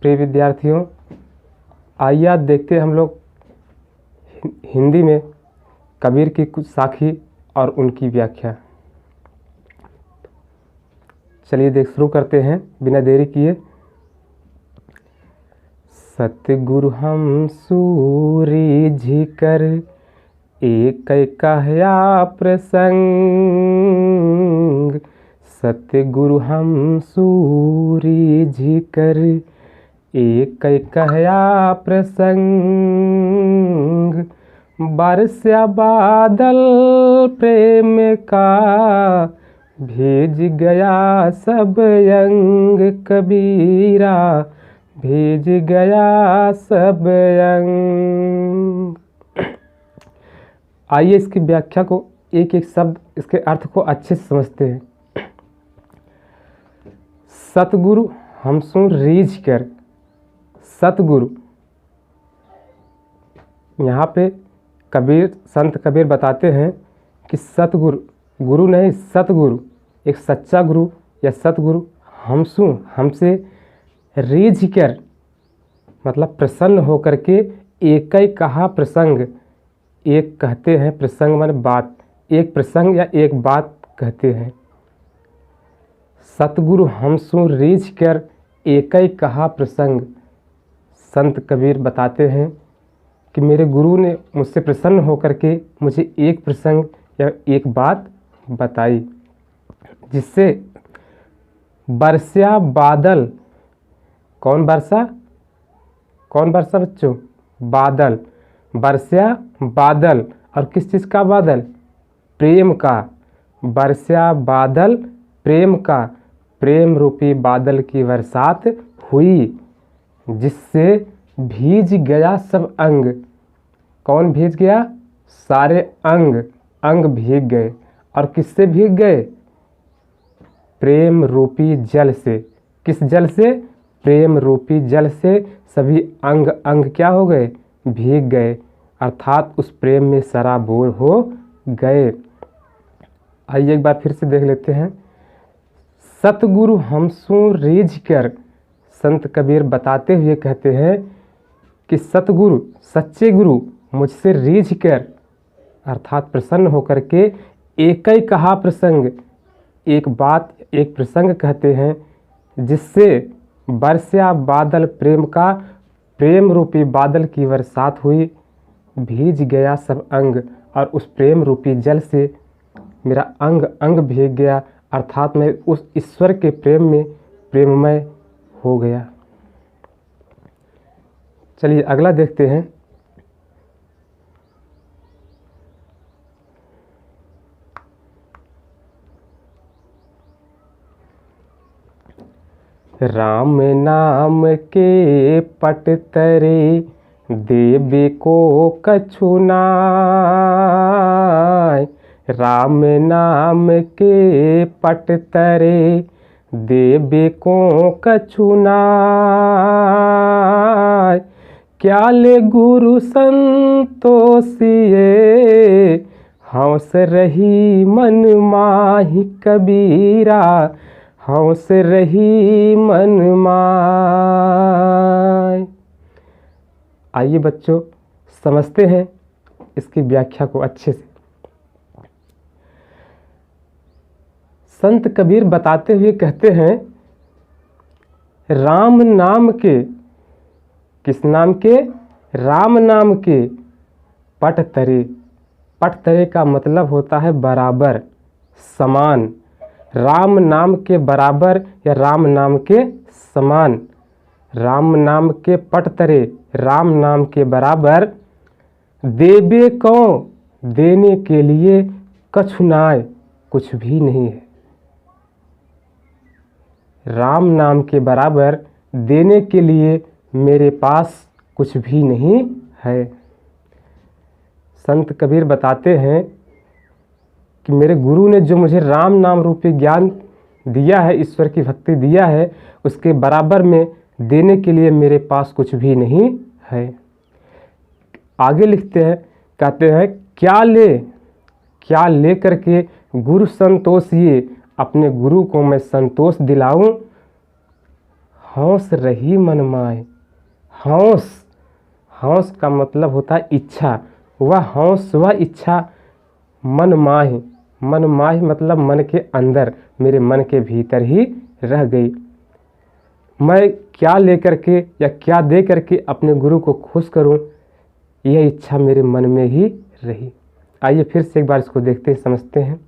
प्रिय विद्यार्थियों, आइए आज देखते हैं हम लोग हिंदी में कबीर की कुछ साखी और उनकी व्याख्या। चलिए शुरू करते हैं बिना देरी किए। सतगुरु हम सूरी झिकर एक कहया प्रसंग। सतगुरु हम सूरी झिकर एक कहया प्रसंग। बरसा बादल प्रेम का भेज गया सब अंग। कबीरा भेज गया सब अंग। आइए इसकी व्याख्या को एक एक शब्द इसके अर्थ को अच्छे से समझते हैं। सतगुरु हमसु रीझ कर, सतगुरु यहाँ पे संत कबीर बताते हैं कि सतगुरु गुरु नहीं, सतगुरु एक सच्चा गुरु या सतगुरु हमसु हमसे रीझ कर मतलब प्रसन्न होकर के एक ही कहा प्रसंग। एक कहते हैं प्रसंग माने बात, एक प्रसंग या एक बात कहते हैं। सतगुरु हमसु रीझ कर एक ही कहा प्रसंग। संत कबीर बताते हैं कि मेरे गुरु ने मुझसे प्रसन्न होकर के मुझे एक प्रसंग या एक बात बताई, जिससे बरसा बादल। कौन बरसा बच्चों? बादल। बरसा बादल, और किस चीज़ का बादल? प्रेम का। बरसा बादल प्रेम का, प्रेम रूपी बादल की बरसात हुई, जिससे भीज गया सब अंग। कौन भीज गया? सारे अंग भीग गए। और किससे भीग गए? प्रेम रूपी जल से। किस जल से? प्रेम रूपी जल से सभी अंग क्या हो गए? भीग गए, अर्थात उस प्रेम में सराबोर हो गए। आइए एक बार फिर से देख लेते हैं। सतगुरु हमसु रीझ कर, संत कबीर बताते हुए कहते हैं कि सतगुरु सच्चे गुरु मुझसे रीझ कर अर्थात प्रसन्न होकर के एक ही कहा प्रसंग, एक बात एक प्रसंग कहते हैं, जिससे बरसा बादल प्रेम का, प्रेम रूपी बादल की बरसात हुई, भीज गया सब अंग। और उस प्रेम रूपी जल से मेरा अंग भीग गया, अर्थात मैं उस ईश्वर के प्रेम में प्रेममय हो गया। चलिए अगला देखते हैं। राम नाम के पट तरे देवे को कछु नाय। राम नाम के पट तरे देवे को कछु नाय। क्या ले गुरु संतोषिए हंस रही मन माही। कबीरा हंस रही मन माय। आइए बच्चों समझते हैं इसकी व्याख्या को अच्छे से। संत कबीर बताते हुए कहते हैं, राम नाम के, किस नाम के? राम नाम के पट तरे। पट तरे का मतलब होता है बराबर, समान। राम नाम के बराबर या राम नाम के समान। राम नाम के पट तरे, राम नाम के बराबर। देवे को, देने के लिए, कछु नाय, कुछ भी नहीं है। राम नाम के बराबर देने के लिए मेरे पास कुछ भी नहीं है। संत कबीर बताते हैं कि मेरे गुरु ने जो मुझे राम नाम रूपी ज्ञान दिया है, ईश्वर की भक्ति दिया है, उसके बराबर में देने के लिए मेरे पास कुछ भी नहीं है। आगे लिखते हैं, कहते हैं क्या ले करके गुरु संतोष ये, अपने गुरु को मैं संतोष दिलाऊं। हौस रही मन माय। हौस, हौस का मतलब होता है इच्छा। वह हौस, वह इच्छा मन माह, मन माह मतलब मन के अंदर, मेरे मन के भीतर ही रह गई। मैं क्या लेकर के या क्या दे करके अपने गुरु को खुश करूं, यह इच्छा मेरे मन में ही रही। आइए फिर से एक बार इसको देखते हैं, समझते हैं।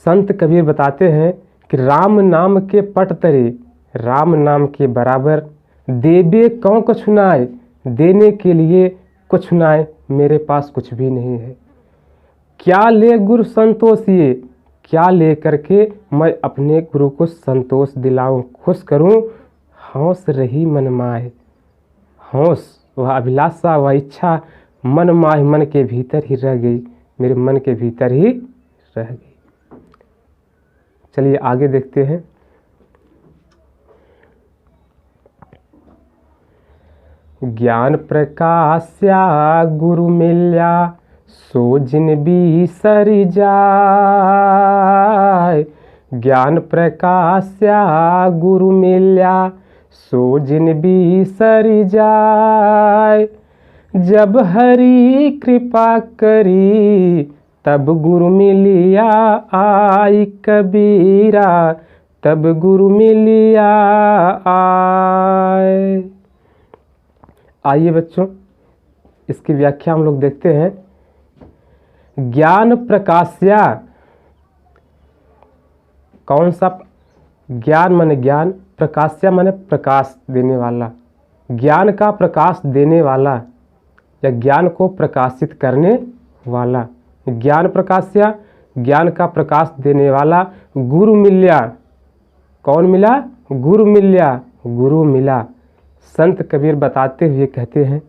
संत कबीर बताते हैं कि राम नाम के पट तरे, राम नाम के बराबर, देबे कौन कछुनाए, देने के लिए कुछ नाए, मेरे पास कुछ भी नहीं है। क्या ले गुरु संतोष ये, क्या ले करके मैं अपने गुरु को संतोष दिलाऊं, खुश करूं। हौस रही मन माहे, हौस वह अभिलाषा, वह इच्छा मन माह, मन के भीतर ही रह गई, मेरे मन के भीतर ही रह गई। चलिए आगे देखते हैं। ज्ञान प्रकाश्या गुरु मिल्या, सो जिन बिसर जाय। ज्ञान प्रकाश्या गुरु मिल्या, सो जिन बिसर जाय। जब हरि कृपा करी, तब गुरु मिलिया आई कबीरा, तब गुरु मिलिया आए। आइए बच्चों, इसकी व्याख्या हम लोग देखते हैं। ज्ञान प्रकाश्या, कौन सा ज्ञान माने ज्ञान, प्रकाश्या माने प्रकाश देने वाला, ज्ञान का प्रकाश देने वाला या ज्ञान को प्रकाशित करने वाला। ज्ञान प्रकाश्या, ज्ञान का प्रकाश देने वाला गुरु मिल्या। कौन मिला? गुरु मिल्या, गुरु मिला। संत कबीर बताते हुए कहते हैं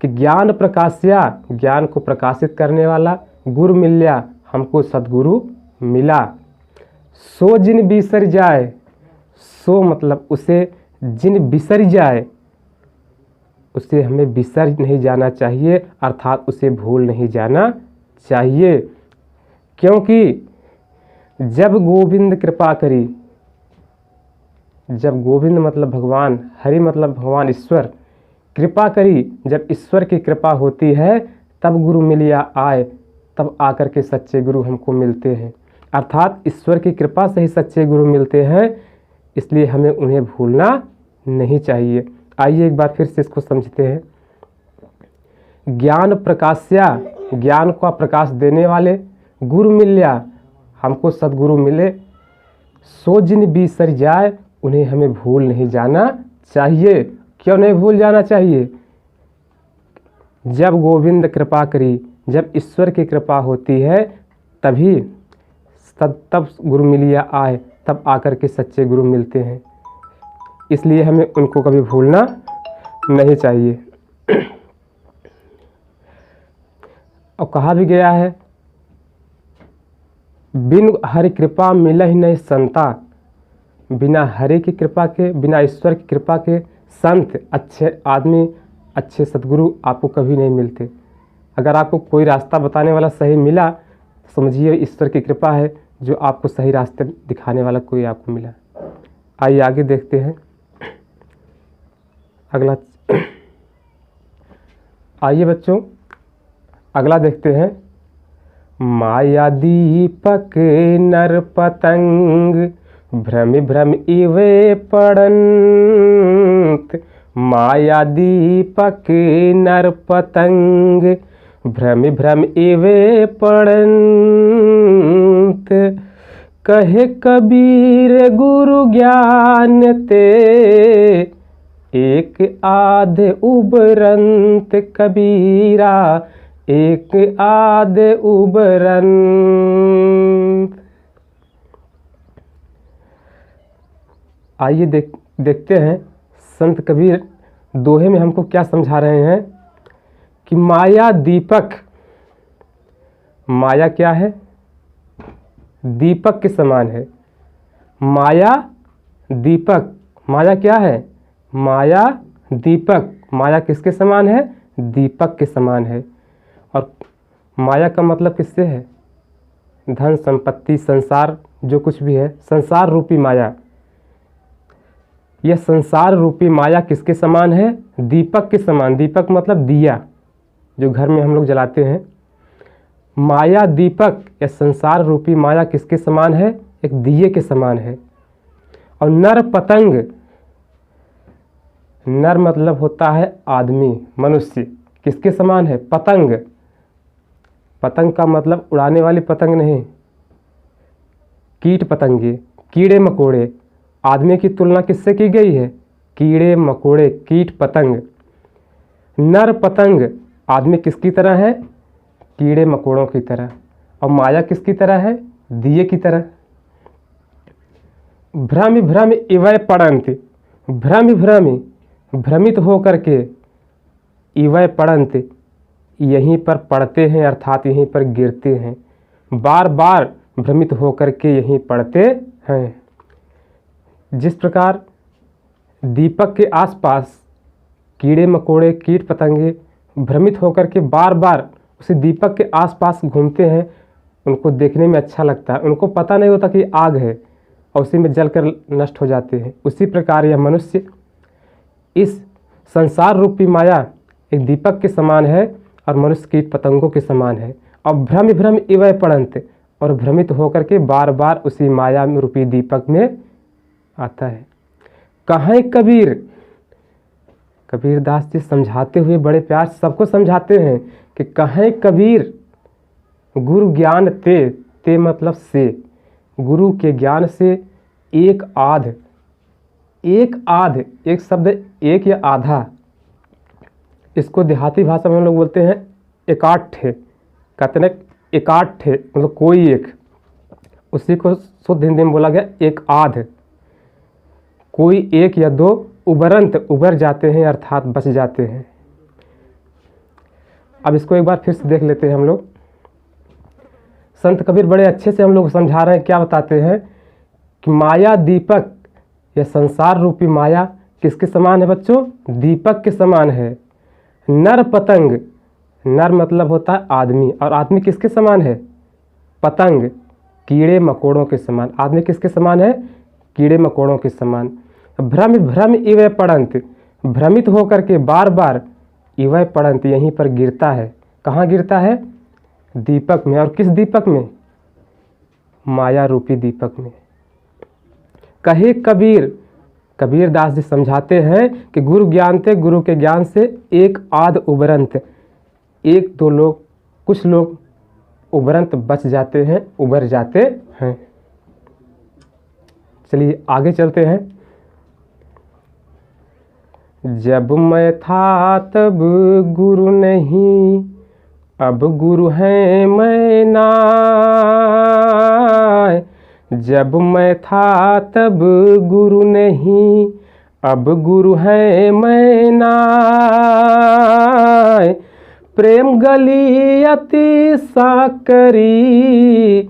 कि ज्ञान प्रकाश्या, ज्ञान को प्रकाशित करने वाला, गुरु मिल्या, हमको सद्गुरु मिला। सो जिन बिसर जाए, सो मतलब उसे, जिन बिसर जाए, उसे हमें बिसर नहीं जाना चाहिए, अर्थात उसे भूल नहीं जाना चाहिए। क्योंकि जब गोविंद कृपा करी, जब गोविंद मतलब भगवान, हरि मतलब भगवान ईश्वर, कृपा करी, जब ईश्वर की कृपा होती है तब गुरु मिलिया आए, तब आकर के सच्चे गुरु हमको मिलते हैं। अर्थात ईश्वर की कृपा से ही सच्चे गुरु मिलते हैं, इसलिए हमें उन्हें भूलना नहीं चाहिए। आइए एक बार फिर से इसको समझते हैं। ज्ञान प्रकाश्या, ज्ञान का प्रकाश देने वाले, गुरु मिल्या, हमको सद्गुरु मिले। सो जिन बिसर जाए, उन्हें हमें भूल नहीं जाना चाहिए। क्यों नहीं भूल जाना चाहिए? जब गोविंद कृपा करी, जब ईश्वर की कृपा होती है तभी तब गुरु मिलिया आए, तब आकर के सच्चे गुरु मिलते हैं। इसलिए हमें उनको कभी भूलना नहीं चाहिए। और कहा भी गया है, बिन हरि कृपा मिलहि नहीं संता। बिना हरि की कृपा के, बिना ईश्वर की कृपा के संत, अच्छे आदमी, अच्छे सद्गुरु आपको कभी नहीं मिलते। अगर आपको कोई रास्ता बताने वाला सही मिला, समझिए ईश्वर की कृपा है जो आपको सही रास्ते दिखाने वाला कोई आपको मिला। आइए आगे देखते हैं अगला। आइए बच्चों अगला देखते हैं। माया दीपक नर पतंग, भ्रम भ्रम इवे पड़ंत। माया दीपक नर पतंग, भ्रम भ्रम इवे पड़ंत। कहे कबीर गुरु ज्ञान ते, एक आधे उबरंत। कबीरा एक आधे उबरंत। आइए देखते हैं संत कबीर दोहे में हमको क्या समझा रहे हैं कि माया दीपक, माया क्या है? दीपक के समान है। माया दीपक, माया क्या है? माया दीपक। माया किसके समान है? दीपक के समान है। और माया का मतलब किससे है? धन संपत्ति, संसार जो कुछ भी है, संसार रूपी माया, यह संसार रूपी माया किसके समान है? दीपक के समान। दीपक मतलब दिया जो घर में हम लोग जलाते हैं। माया दीपक या संसार रूपी माया किसके समान है? एक दिए के समान है। और नर पतंग, नर मतलब होता है आदमी, मनुष्य, किसके समान है? पतंग। पतंग का मतलब उड़ाने वाली पतंग नहीं, कीट पतंगे, कीड़े मकोड़े। आदमी की तुलना किससे की गई है? कीड़े मकोड़े, कीट पतंग। नर पतंग आदमी किसकी तरह है? कीड़े मकोड़ों की तरह। और माया किसकी तरह है? दिए की तरह। भ्रम भ्रम इवै पड़ंत, भ्रम भ्रम भ्रमित होकर के, इवै पड़ंत यहीं पर पढ़ते हैं अर्थात यहीं पर गिरते हैं, बार बार भ्रमित होकर के यहीं पढ़ते हैं। जिस प्रकार दीपक के आसपास कीड़े मकोड़े कीट पतंगे भ्रमित होकर के बार बार उसी दीपक के आसपास घूमते हैं, उनको देखने में अच्छा लगता है, उनको पता नहीं होता कि आग है और उसी में जलकर नष्ट हो जाते हैं। उसी प्रकार यह मनुष्य इस संसार रूपी माया एक दीपक के समान है और मनुष्य कीट पतंगों के समान है। और भ्रम भ्रम इवै पड़ंत, और भ्रमित होकर के बार बार उसी माया रूपी दीपक में आता है। कहें कबीर, कबीरदास जी समझाते हुए बड़े प्यार सबको समझाते हैं कि कहें कबीर गुरु ज्ञान ते, ते मतलब से, गुरु के ज्ञान से एक आध, एक आध, एक शब्द एक या आधा, इसको देहाती भाषा में हम लोग बोलते हैं एकाठे, कहते हैं एकाठे मतलब कोई एक, उसी को शुद्ध हिंदी में बोला गया एक आध। कोई एक या दो उबरंत, उबर जाते हैं अर्थात बच जाते हैं। अब इसको एक बार फिर से देख लेते हैं हम लोग। संत कबीर बड़े अच्छे से हम लोग समझा रहे हैं, क्या बताते हैं कि माया दीपक या संसार रूपी माया किसके समान है बच्चों? दीपक के समान है। नर पतंग, नर मतलब होता है आदमी, और आदमी किसके समान है? पतंग, कीड़े मकोड़ों के समान। आदमी किसके समान है? कीड़े मकोड़ों के समान। भ्रम भ्रम इवै पड़ंत, भ्रमित होकर के बार बार इवै पड़ंत यहीं पर गिरता है। कहाँ गिरता है? दीपक में। और किस दीपक में? माया रूपी दीपक में। कहे कबीर, कबीरदास जी समझाते हैं कि गुरु ज्ञान थे, गुरु के ज्ञान से एक आध उबरंत, एक दो लोग, कुछ लोग उबरंत बच जाते हैं, उबर जाते हैं। चलिए आगे चलते हैं। जब मैं था तब गुरु नहीं, अब गुरु है मैं नाय। जब मैं था तब गुरु नहीं, अब गुरु है मैं नाय। प्रेम गली अति साकरी,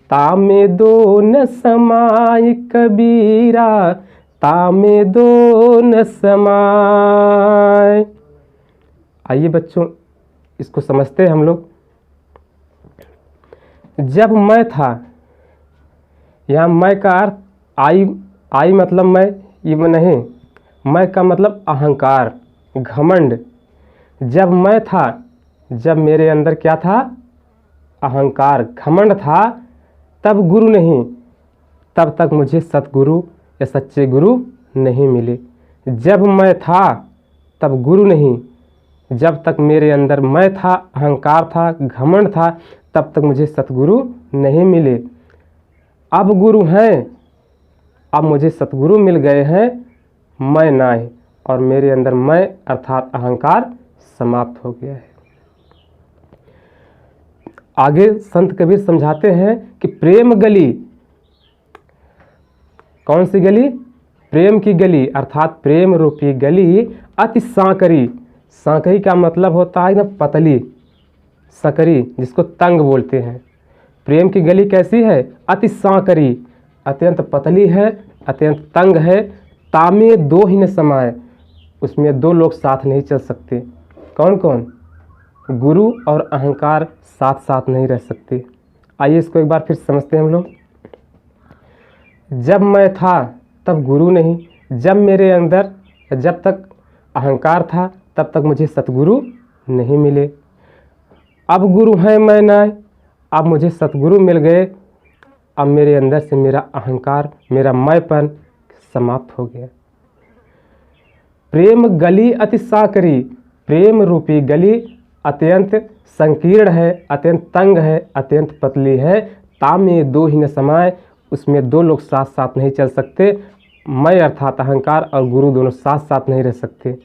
तामे दो न समाय कबीरा, तामे दो न समाय। आइए बच्चों इसको समझते हैं हम लोग। जब मैं था, यहाँ मैं का अर्थ आई, आई मतलब मैं, ये नहीं, मैं का मतलब अहंकार, घमंड। जब मैं था, जब मेरे अंदर क्या था? अहंकार, घमंड था, तब गुरु नहीं, तब तक मुझे सतगुरु या सच्चे गुरु नहीं मिले। जब मैं था तब गुरु नहीं, जब तक मेरे अंदर मैं था, अहंकार था, घमंड था, तब तक मुझे सतगुरु नहीं मिले। अब गुरु हैं, अब मुझे सतगुरु मिल गए हैं, मैं नाय, और मेरे अंदर मैं अर्थात अहंकार समाप्त हो गया है। आगे संत कबीर समझाते हैं कि प्रेम गली, कौन सी गली? प्रेम की गली, अर्थात प्रेम रूपी गली अति सांकरी। सांकरी का मतलब होता है ना पतली, सकरी जिसको तंग बोलते हैं। प्रेम की गली कैसी है? अति सांकरी, अत्यंत पतली है, अत्यंत तंग है। तामे दो ही न समाए, उसमें दो लोग साथ नहीं चल सकते। कौन कौन? गुरु और अहंकार साथ साथ नहीं रह सकते। आइए इसको एक बार फिर समझते हैं हम लोग। जब मैं था तब गुरु नहीं, जब मेरे अंदर जब तक अहंकार था तब तक मुझे सतगुरु नहीं मिले। अब गुरु हैं मैं नाय, अब मुझे सतगुरु मिल गए, अब मेरे अंदर से मेरा अहंकार, मेरा मैंपन समाप्त हो गया। प्रेम गली अति साकरी, प्रेम रूपी गली अत्यंत संकीर्ण है, अत्यंत तंग है, अत्यंत पतली है। तामे दो ही न समाए, उसमें दो लोग साथ साथ नहीं चल सकते। मैं अर्थात अहंकार और गुरु दोनों साथ साथ नहीं रह सकते।